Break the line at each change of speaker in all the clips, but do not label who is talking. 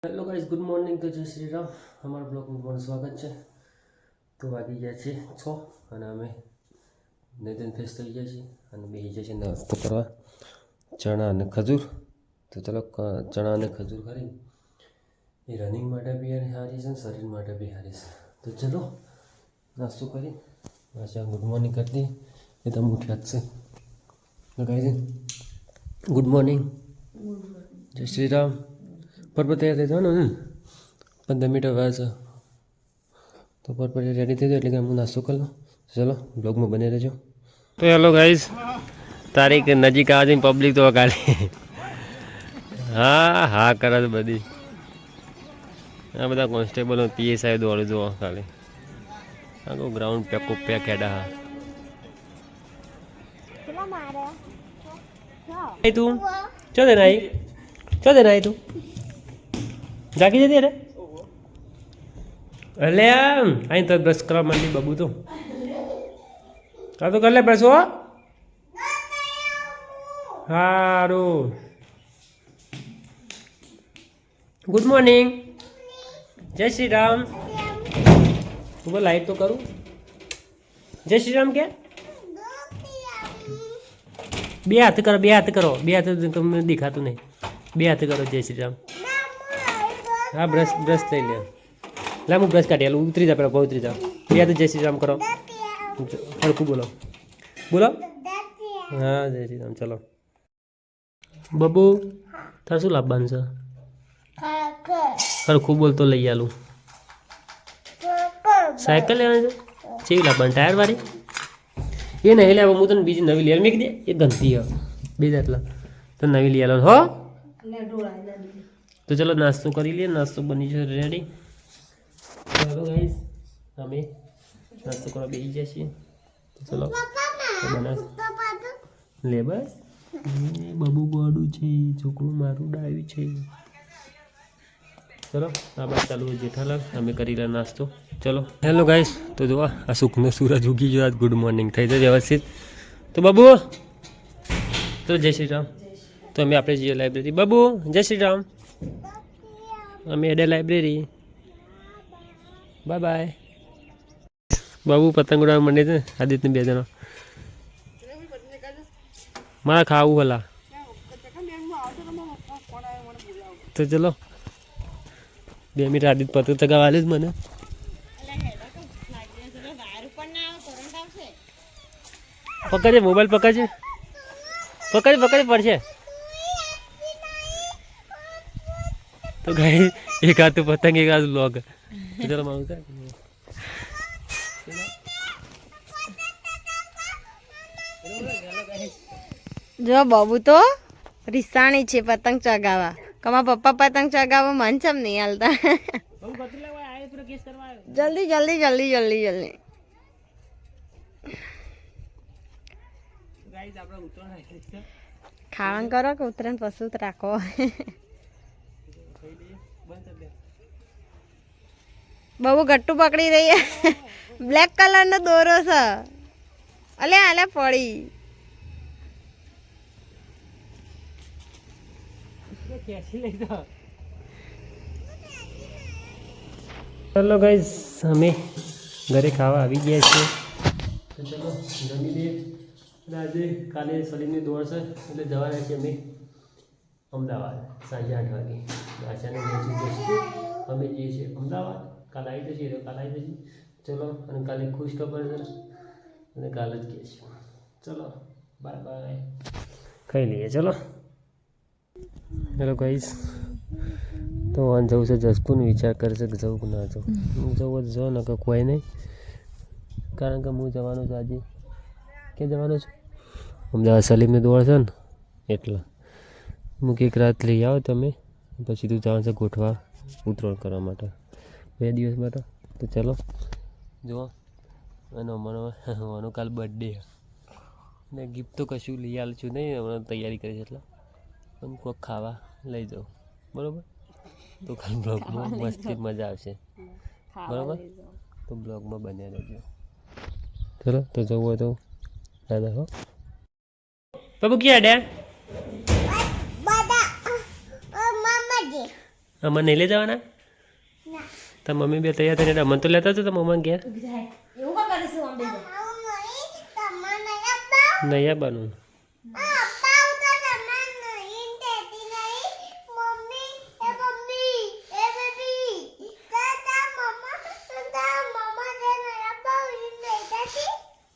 Hello guys, good morning. તો જય શ્રી રામ. અમારા બ્લોગમાં પણ સ્વાગત છે. તો વાગી ગયા છે 6 અને અમે નિધન ફ્રેશ થઈ ગયા છીએ અને બેસી જાય છે નાસ્તો કરવા, ચણા અને ખજૂર. તો ચલો ચણા અને ખજૂર ખાઈ એ રનિંગ માટે બી સારી છે, શરીર માટે બી સારી છે. તો ચલો નાસ્તો કરી પાછા ગુડ મોર્નિંગ કરી દઈએ. એ તમે ઉઠ્યા જ છે ગાઈઝ. ગુડ મોર્નિંગ, જય શ્રી રામ. પરપર તૈયાર થઈ જવાનું ને 15 મિનિટ વાર છે. તો પરપર રેડી થઈ જાય એટલે કે હું નાસ્તો કરી લઉં. ચલો બ્લોગમાં બને રહેજો. તો હેલો ગાઈઝ, તારીખ નજીક આવે છે, પબ્લિક તો કાલે હા કરે છે બધી. આ બધા કોન્સ્ટેબલો PSI દોડું જુઓ ખાલી. આ ગ્રાઉન્ડ પેક હેડા હા તું ચો દે નાઈ તું જાગી જતી અરે એટલે અહીં તો બ્રશ કરવા માંડી બાબુ. તો તો કર લે બ્રશ. હો સારું. ગુડ મોર્નિંગ, જય શ્રી રામ. હું લાઈટ તો કરું. જય શ્રી રામ કે બે હાથ કરો, બે હાથ તમને દેખાતું નહીં. બે હાથ કરો જય શ્રી રામ. હા બ્રશ લઈ લે. લા હું બ્રશ કાઢી આલું. ઉતરી જા પેલા ઉતરી જા. બે હાથ જય શ્રી રામ કરો. હળકું બોલો હા જય શ્રી રામ. ચલો બબુ તાર શું લાવવાનું છે? હળકું બોલ તો લઈ આલું. સાયકલ લેવાની છે? ચેવી લાવવાની? ટાયર વાળી? એ નહીં લેવા, હું તને બીજી નવી લઈ મેં કીધી એ ગંદી હ બીજા એટલા તો નવી લઈ આલો હો. તો ચલો નાસ્તો કરી લઈએ. નાસ્તો બની છે રેડી. ચાલો ગાઈસ, અમે નાસ્તો કરવા બેસી જાય છીએ. ચલો બનાસ લે બસ. બબુ ગોડું છે, છોકરું મારું ડાયું છે. ચલો આ બાદ ચાલુ જેઠાલાલ. અમે કરી લે નાસ્તો. ચલો હેલો ગાઈસ, તો જોવા આ સુખનો સૂરજ ઉગી ગયો. આજ ગુડ મોર્નિંગ થઈ જાય વ્યવસ્થિત. તો બબુ તો જય શ્રી રામ. તો અમે આપણે જઈએ લાઇબ્રેરી. બબુ જય શ્રી રામ. અમે એડે લાઇબ્રેરી. Bye bye. બાબુ પતંગ ઉડાવવા માંડે છે. આદિત્ય બે જણા મારા ખાવું ભલા. તો ચલો 2 મિનિટ આદિત્ય પતંગ ચગાવવા આલે જ મને. પકડજે મોબાઈલ, પકડજે પડશે. તો ગાઈ એક હાથ પતંગ એક હાથ બ્લોગ. ચલો મારું
જો બાબુ તો રિસાણી છે પતંગ ચગાવવા. કમા પપ્પા પતંગ ચગાવવા મન ચમ નહીં હાલતા. જલ્દી ખાવાનું કરો કે ઉતરાણ પશુ રાખો. બહુ ગટ્ટું પકડી રહી. બ્લેક કલર નો દોરો છે. અલે પડી.
ચલો ગાઈસ, અમે ઘરે ખાવા આવી ગયા છીએ. તો ચલો જમી લઈએ. આજે કાલે સલીમની દોડ છે એટલે જવાના છીએ અમે અમદાવાદ સાંજે 8 વાગે. અચાનક અમે જઈએ છીએ અમદાવાદ. કાલે આવી જઈએ તો કાલે આવી જઈએ. ચલો અને કાલે ખુશ ખબર છે અને કાલે જ કહીએ છીએ. ચલો બાય બાય. ખાઈ લઈએ. ચલો હેલો ગાઈસ, તો વાન જવું છે જસપુર. વિચાર કરશે કે જવું કે ના જવું. હું જવું જ જો ને કે કોઈ નહીં, કારણ કે હું જવાનું છું આજે. ક્યાં જવાનું છું? અમદાવાદ સલીમની દોડ છે ને એટલે. હું એક રાત લઈ આવો તમે, પછી તું જવાનું છે ગોઠવા ઉતરોણ કરવા માટે 2 દિવસ માટે. તો ચલો જુઓ. અને અમારો કાલ બર્થડે ને ગિફ્ટ તો કશું લઈ આવું છું નહીં. હમણાં તૈયારી કરી છે એટલે પણ કોઈક ખાવા લઈ જાઉં. બરાબર? તો કાલ બ્લોગમાં મસ્તી મજા આવશે. બરાબર? તો બ્લોગમાં બન્યા રહેજો. ચલો તો જવું હોય તો દાદા હો. બાબુ ક્યાં ડે? અમને નહીં લઈ જવાના તો મમ્મી બે તૈયાર થઈને અમને તો લેતા હતા તો મમ્મા ઘેર નહીં આવવાનું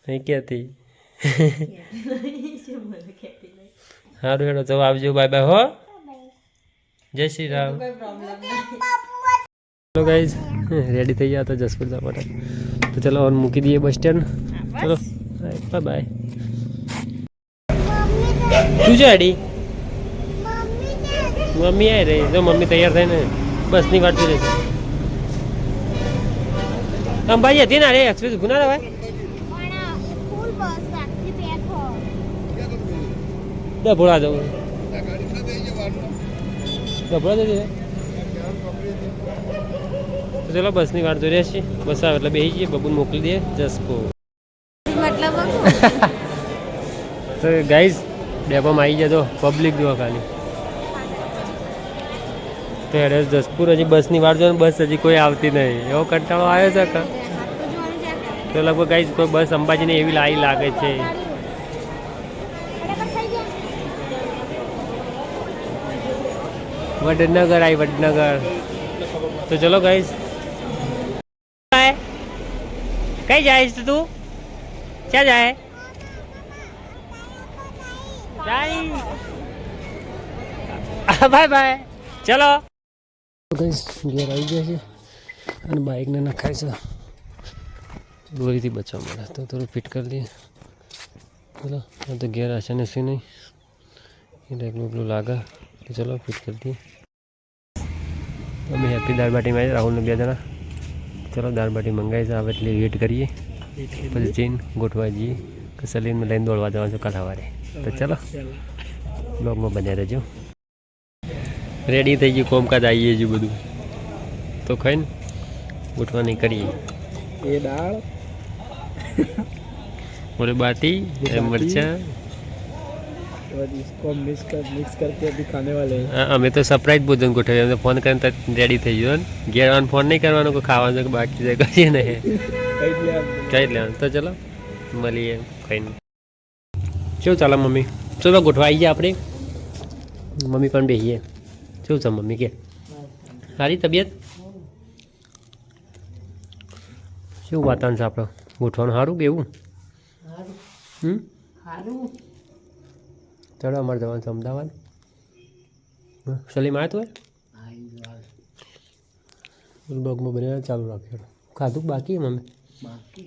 નહીં કહેતી સારું હેડો તો આવજો બાય બાય હો જય શ્રી રામ ચલો ગાઈઝ રેડી થઈ ગયા તો જસપુર જવા માટે તો ચલો હવે મૂકી દઈએ બસ સ્ટેન્ડ ચલો બાય બાય તું છે રેડી મમ્મી આવી રહી જો મમ્મી તૈયાર થઈને બસની વાટ જોઈ રહી અંબાજી હતી ને અરે એક્સપ્રેસ ગુના ભાઈ ડભોળા જવું ડભોળા જતી તો ચલો બસની વાટ જોઈ રહ્યા છીએ બસ આવે એટલે બેસી જઈએ બબુને મોકલી દઈએ જસપુર તો ગાઈઝ ડેપોમાં આવી જતો પબ્લિક જુઓ ખાલી તો એડ્રેસ જસપુર હજી બસની વાટ જો બસ હજી કોઈ આવતી નહીં એવો કંટાળો આવ્યો છે કે તો લગભગ ગાઈઝ કોઈ બસ અંબાજીને એવી લાઈ લાગે છે વડનગર આવી વડનગર તો ચલો ગાઈઝ કઈ જાય છે તું ક્યાં જાય બાય બાય ચલો ગાઈઝ ઘેર આવી ગયા છે અને બાઇકને નખાય છે દોરીથી બચાવવા મળે તો થોડું ફિટ કરી દઈએ ચલો તો ઘેર હશે ને શું નહીં એટલે એકલું એકલું લાગે તો ચલો ફિટ કરી દઈએ અમે હેપી દાળ બાટીમાં આવી રાહુલને 2 જણા ચલો દાળ બાટી મંગાવી છે આવે એટલે વેટ કરીએ પછી જઈને ગોઠવા જઈએ કે સલીનમાં લઈને દોડવા જવાનું છે કાલ સવારે તો ચલો બ્લોગમાં બન્યા રહેજો રેડી થઈ ગયું કોમકાજ આવીએ છીએ બધું તો ખાઈને ગોઠવાની કરીએ
ये दाल
और बाटी मिर्चा
और इसको मिक्स करके अभी खाने वाले हैं
અમે તો સરપ્રાઈઝ ભોજન ગોઠવ્યું અમે ફોન કરીને તરત રેડી થઈ ગયો ઘેર આવવાનું ફોન નહીં કરવાનો કોઈ ખાવાનું કે બાકી જાય કરીએ ને
कई
લેવાનું તો ચલો મળીએ ખાઈને શું ચાલે મમ્મી ચલો ગોઠવા આવી જાય આપણે મમ્મી પણ બેસીએ શું છે મમ્મી કે સારી તબિયત શું વાતાવરણ છે આપણે ગોઠવાનું સારું કેવું ચલો અમારે જવાનું છે અમદાવાદ સલીમ આવ્યો તો બ્લોગમાં બને ચાલુ રાખ્યો ખાધું બાકી મમ્મી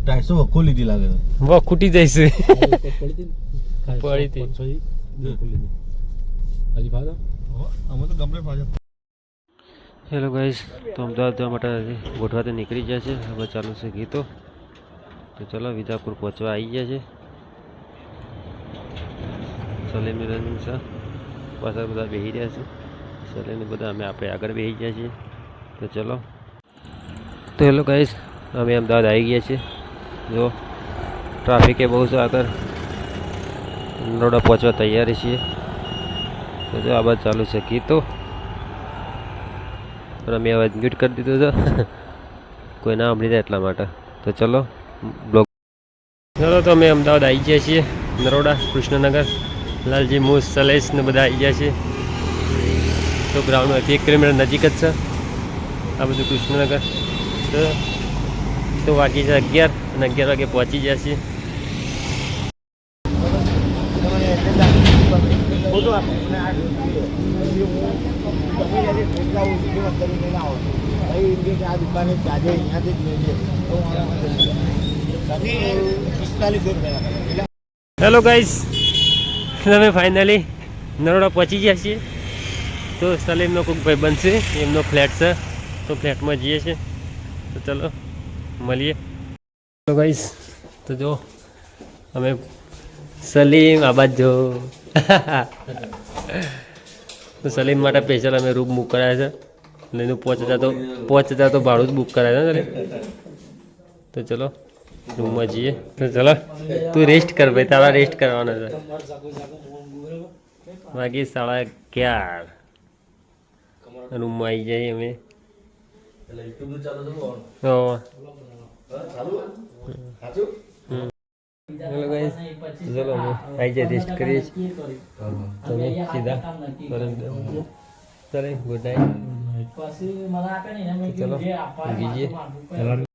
ढाईसौ वक्को लीधी लागे
વાહ ખૂટી જઈશે
पड़ी थी અમે તો ગમલે પાછા
હેલો ગાઈઝ તો અમદાવાદ જવા માટે ગોઠવાથી નીકળી ગયા છે હવે ચાલુ છે ગીતો તો ચલો વિજાપુર પહોંચવા આવી ગયા છે સલીમની રનિંગ છે પાછળ બધા બેસી રહ્યા છે સલીમને બધા અમે આપણે આગળ બેસી ગયા છીએ તો ચલો તો હેલો ગાઈઝ અમે અમદાવાદ આવી ગયા છીએ જો ટ્રાફિકે બહુ છે આગળ નરોડા પહોંચવા તૈયારી છીએ તો જો આ બાદ ચાલુ છે ગીતો પણ અમે અવાજ મ્યુટ કરી દીધો હતો કોઈ ના સાંભળી જાય એટલા માટે તો ચલો બ્લોગ ચલો તો અમે અમદાવાદ આવી ગયા છીએ નરોડા કૃષ્ણનગર લાલજી મૂસ સલેશ ને બધા આવી ગયા છીએ તો ગ્રાઉન્ડમાંથી 1 કિલોમીટર નજીક જ છે આ બધું કૃષ્ણનગર તો વાગી છે 11 અને 11 વાગે પહોંચી ગયા છીએ હેલો ગાઈઝ અમે ફાઇનલી નરોડા પહોંચી ગયા છીએ તો સલીમનો કોઈક ભાઈ બનશે એમનો ફ્લેટ છે તો ફ્લેટમાં જઈએ છીએ તો ચલો મળીએ હેલો ગાઈઝ તો જો અમે સલીમ આ બાજુ જો તો સલીમ માટે સ્પેશિયલ અમે રૂમ બુક કરાયા છે એટલે એનું 5,000 તો ભાડું જ બુક કરાયા છે તો ચલો રૂમમાં જઈએ તો ચલો તું રેસ્ટ કર ભાઈ તારા રેસ્ટ કરવાનો છે વાગે 11:30 રૂમમાં આવી જઈએ અમે ચલો ગાઈસ ચલો અમે આવી જાય રેસ્ટ કરીએ છીએ તમે સીધા ચલો ગુડ નાઇટ ચલો ઊંઘી જઈએ